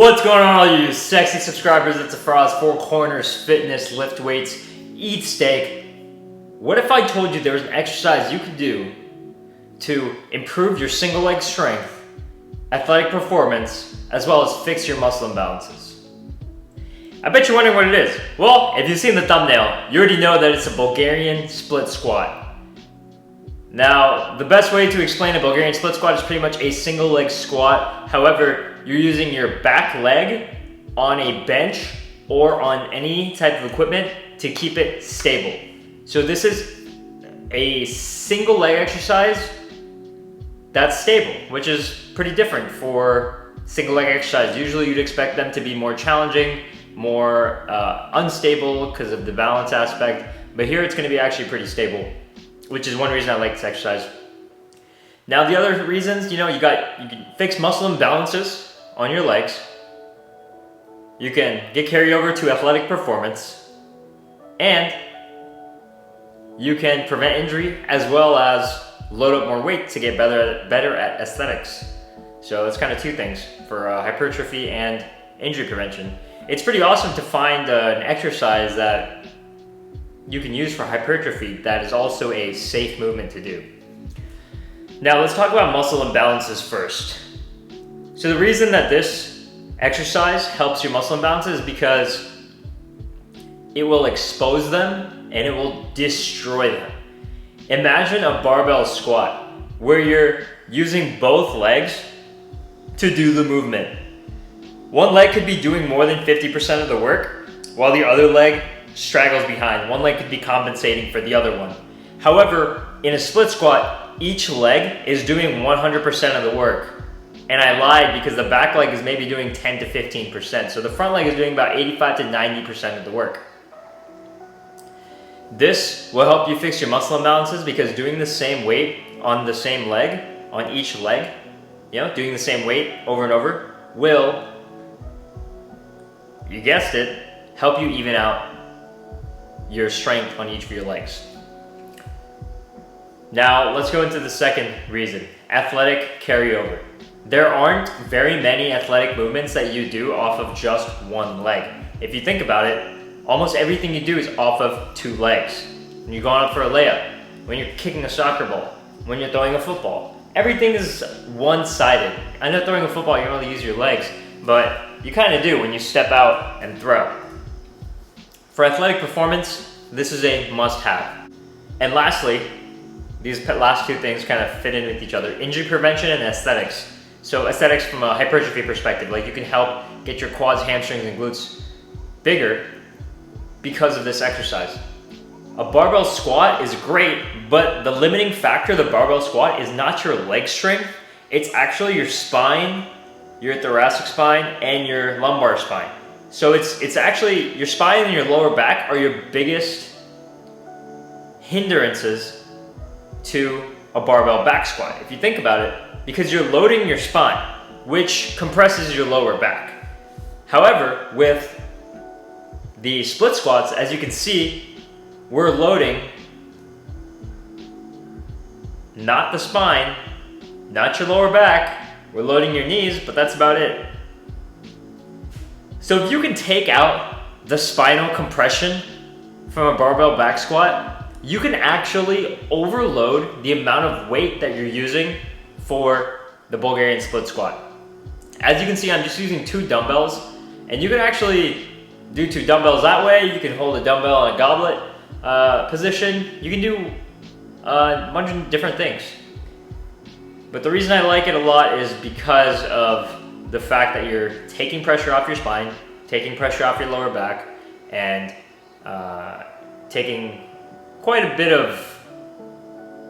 What's going on, all you sexy subscribers? It's a Frost, Four Corners Fitness, lift weights, eat steak. What if I told you there was an exercise you could do to improve your single leg strength, athletic performance, as well as fix your muscle imbalances? I bet you're wondering what it is. Well, if you've seen the thumbnail, you already know that it's a Bulgarian split squat. Now, the best way to explain a Bulgarian split squat is pretty much a single leg squat. However, you're using your back leg on a bench or on any type of equipment to keep it stable. So this is a single leg exercise that's stable, which is pretty different for single leg exercise. Usually you'd expect them to be more challenging, more unstable because of the balance aspect, but here it's going to be actually pretty stable, which is one reason I like this exercise. Now the other reasons, you can fix muscle imbalances on your legs. You can get carryover to athletic performance, and you can prevent injury as well as load up more weight to get better at aesthetics. So it's kind of two things for hypertrophy and injury prevention. It's pretty awesome to find an exercise that you can use for hypertrophy that is also a safe movement to do. Now let's talk about muscle imbalances first. So the reason that this exercise helps your muscle imbalances is because it will expose them and it will destroy them. Imagine a barbell squat where you're using both legs to do the movement. One leg could be doing more than 50% of the work while the other leg straggles behind. One leg could be compensating for the other one. However, in a split squat, each leg is doing 100% of the work. And I lied because the back leg is maybe doing 10 to 15%. So the front leg is doing about 85 to 90% of the work. This will help you fix your muscle imbalances because doing the same weight on the same leg, on each leg, doing the same weight over and over will, you guessed it, help you even out your strength on each of your legs. Now let's go into the second reason, athletic carryover. There aren't very many athletic movements that you do off of just one leg. If you think about it, almost everything you do is off of two legs. When you're going up for a layup, when you're kicking a soccer ball, when you're throwing a football, everything is one-sided. I know throwing a football, you don't really use your legs, but you kind of do when you step out and throw. For athletic performance, this is a must-have. And lastly, these last two things kind of fit in with each other, injury prevention and aesthetics. So aesthetics from a hypertrophy perspective, like you can help get your quads, hamstrings, and glutes bigger because of this exercise. A barbell squat is great, but the limiting factor of the barbell squat is not your leg strength, it's actually your spine, your thoracic spine, and your lumbar spine. So it's actually your spine and your lower back are your biggest hindrances to a barbell back squat, if you think about it, because you're loading your spine, which compresses your lower back. However, with the split squats, as you can see, we're loading not the spine, not your lower back, we're loading your knees, but that's about it. So if you can take out the spinal compression from a barbell back squat, you can actually overload the amount of weight that you're using for the Bulgarian split squat. As you can see, I'm just using two dumbbells, and you can actually do two dumbbells that way. You can hold a dumbbell in a goblet position. You can do a bunch of different things. But the reason I like it a lot is because of the fact that you're taking pressure off your spine, taking pressure off your lower back, and taking quite a bit of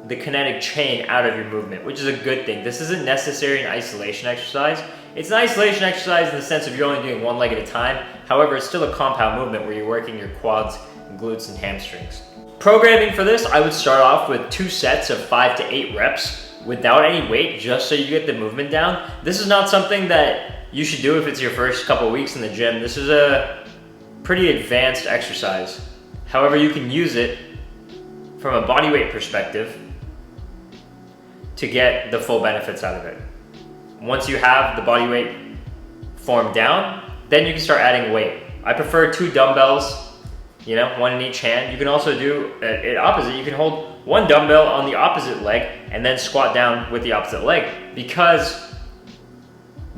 the kinetic chain out of your movement, which is a good thing. This isn't necessarily an isolation exercise. It's an isolation exercise in the sense of you're only doing one leg at a time. However, it's still a compound movement where you're working your quads, glutes, and hamstrings. Programming for this, I would start off with 2 sets of 5 to 8 reps without any weight, just so you get the movement down. This is not something that you should do if it's your first couple weeks in the gym. This is a pretty advanced exercise. However, you can use it from a body weight perspective to get the full benefits out of it. Once you have the body weight form down, then you can start adding weight. I prefer 2 dumbbells, you know, 1 in each hand. You can also do it opposite. You can hold 1 dumbbell on the opposite leg and then squat down with the opposite leg, because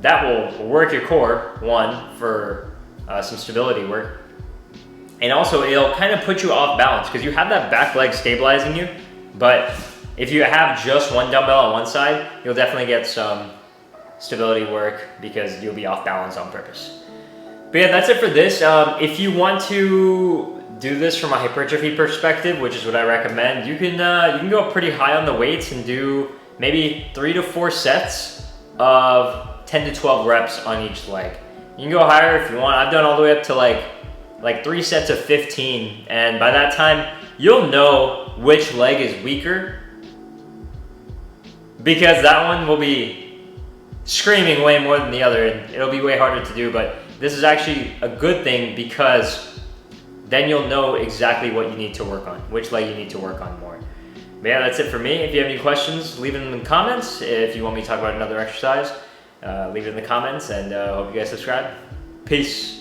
that will work your core, one, for some stability work. And also it'll kind of put you off balance because you have that back leg stabilizing you. But if you have just 1 dumbbell on one side, you'll definitely get some stability work because you'll be off balance on purpose. But yeah, that's it for this. If you want to do this from a hypertrophy perspective, which is what I recommend, you can go pretty high on the weights and do maybe 3 to 4 sets of 10 to 12 reps on each leg. You can go higher if you want. I've done all the way up to like 3 sets of 15, and by that time you'll know which leg is weaker, because that one will be screaming way more than the other and it'll be way harder to do. But this is actually a good thing because then you'll know exactly what you need to work on, which leg you need to work on more. But yeah, that's it for me. If you have any questions, leave it in the comments. If you want me to talk about another exercise, leave it in the comments, and hope you guys subscribe. Peace.